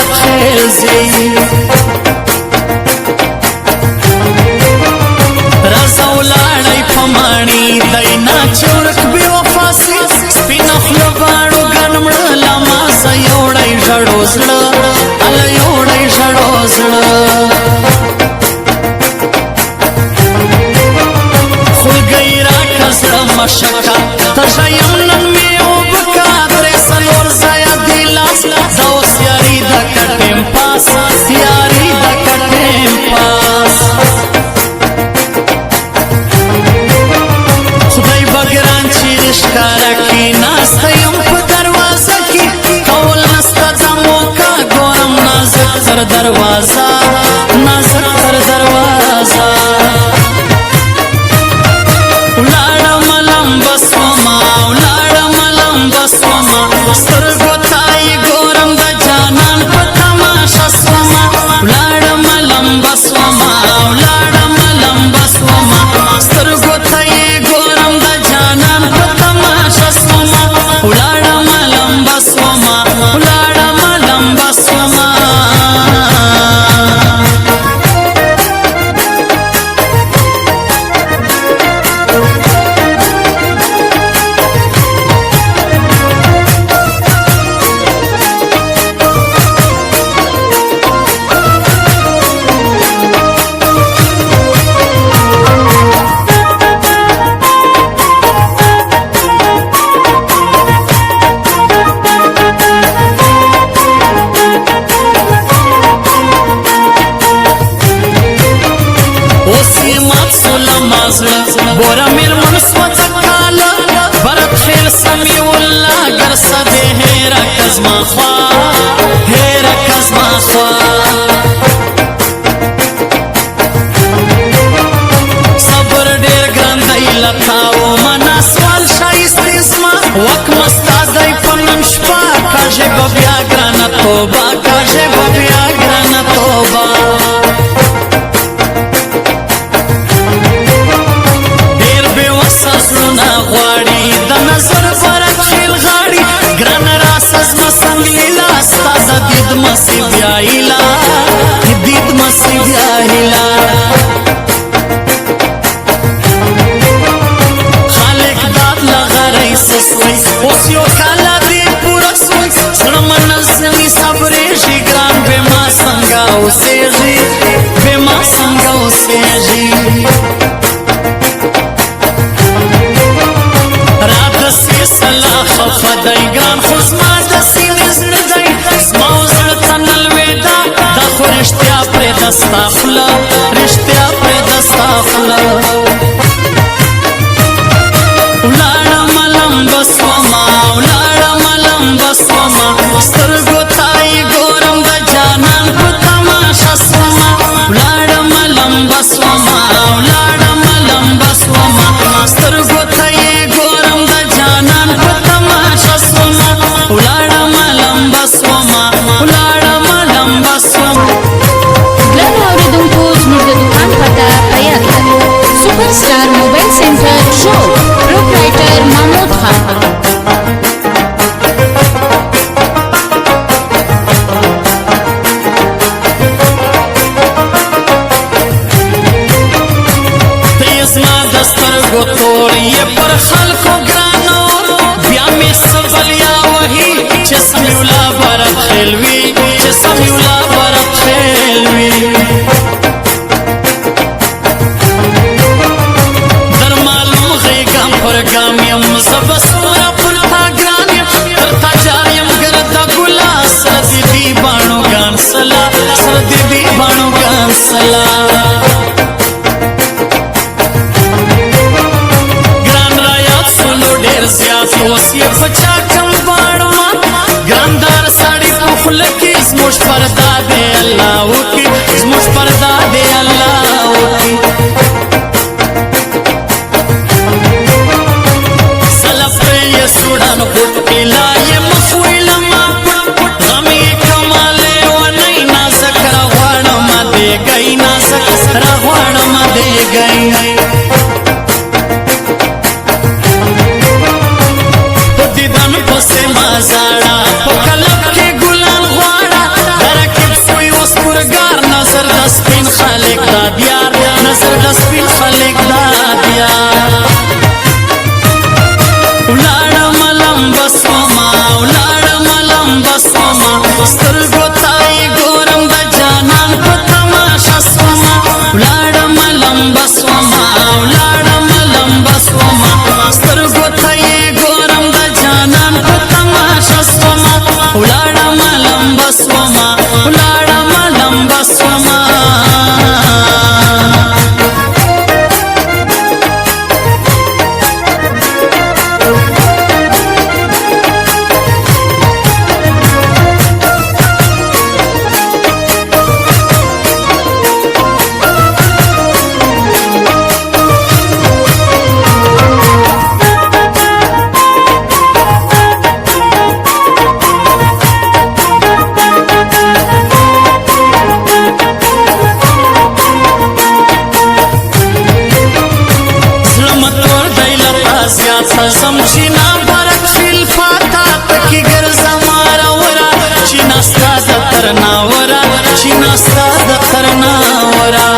برخیزی رضا ولاړی پمانی دینا چورک بی وفاسی سپین خلو باڼو ګنمړه لما سیوړی ژړو زړه ال یوړی ژړو زړه خلګی را کزړه مشکا تشایم نن می وبکا درې څلور ځایه دی لاس دا اوس یاري د کټیم پاس یاري د کټیم پاس خدای بګران چې ښکارا کې ناسته یم په دروازه کې کول نسته د موقع ګورم نازک تر دروازه نازک تر دروازه ولاړم لمبه سوما ولاړم لمبه سوما سترګو ته یې ګورم د جانان په تماشه سوما ولاړم لمبه سوما ولاړم لمبه سوما سترګو ته یې ګورم د جانان په تماشه سوما ولاړم لمبه سوما ولاړم لمبه سوما بورا میرمن سوتا کالا برد خیل سمی والله گرسا دے هیرا کزما خوا هیرا کزما خوا صبر دیر گرندی لتاو منا سوال شایست اسما وک مستازی پنن شپا کاجه ببیا گرانا توبا کاجه ببیا گرانا توبا غواړي د نظر فرق خیل غاړي ګران راسز مسنګ لیلا ستاسو دید مسی بیایلا دید مسی بیایلا خالق داد لغړی سسوي اوس یو کالا دی پورا سوي سره منځني صبرې شي ګران به ما څنګه اوسېږي به ما څنګه اوسېږي خفدایگان خوزما دسی نزن دی زما وزر تنل ویدا دا خو رشتیا پر دستا خلا رشتیا پر دستا خلا ولاړم لمبه سوما ولاړم لمبه سوما سترګو ته یې ګورم د جانان په تماشه سوما ولاړم لمبه سوما ولاړم لمبه سوما سترګو ته یې ګورم د جانان په ولاړم لمبه سوما ولاړم لمبه سوما ګران اوریدونکو زموږ د دوکان پته په یاد لرئ سپر سټار موبایل سنټر شو پروپرایټر محمود خان زما د سترګو تور یې پر خلکو ګرانو بیا مې سبلیا وهي چې سمیولا برت خیلوي چې سمیولا برت خیلوي در معلوم غیګام پر ګام یم زبسوره پر تا ګران یم تر تا جار یم ګردا ګلا سر دې باڼو ګان سلا سر دې باڼو ګان سلا زیات اوسې پچا کم باڼو ګراندار ساړي په خوله کې زموږ پردا دی الله وکړي زموږ پردا دی الله وکړي سلف یې سوډان پټ کې لا یې مخویل ما پټ پټ غم یې کماله ونی نازک را غواړم دې گئی نازک را غواړم دې گئی دیدن پسې ما زاړه په کلب کې ګلان غواړه دسپین خلق دا دیار نظر دسپین خلق دا دیار ولاړم لمبه سوما ولاړم لمبه سوما سترګو ته یې ګورم د جانان په تماشه سوما ولاړم لمبه سوما ولاړم لمبه سوما سترګو ته یې ګورم د جانان په تماشه سوما ولاړم لمبه سوما ولاړم لمبه سوما زم چینا برک فیل فاتا تکی گرزم آرا ورا چینا ستا دا ترنا ورا چینا ستا دا ترنا ورا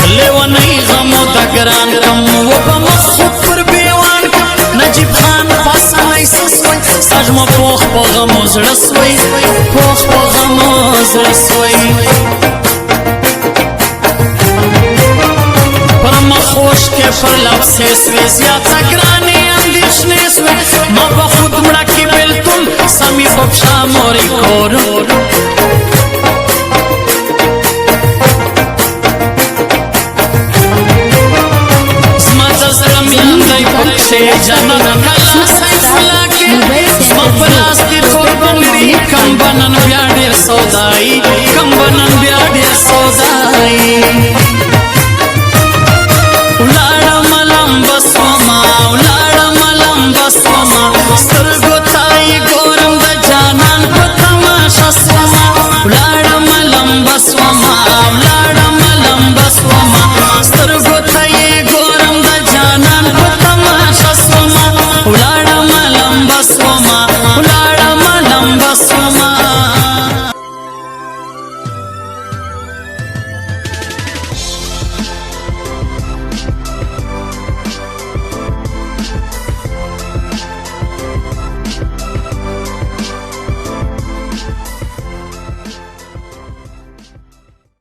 لیونی غمو دا گران کم و بمخو پر بیوان کم نجیب خان پاسا نیسی سوی سجم پوخ پا غمو زرسوی پوخ پا غمو زرسوی خوش کے پر لب سے سوی زیادہ گرانی اندیشنے سوی ما بخود مڑا کی بلتم سمی ببشا موری کورو زما دزرم یاندائی پکشے جنن کلا سیف لاکے زما پلاس دی قربان دی کم بنن بیا دیر سودائی کم بنن بیا دیر سودائی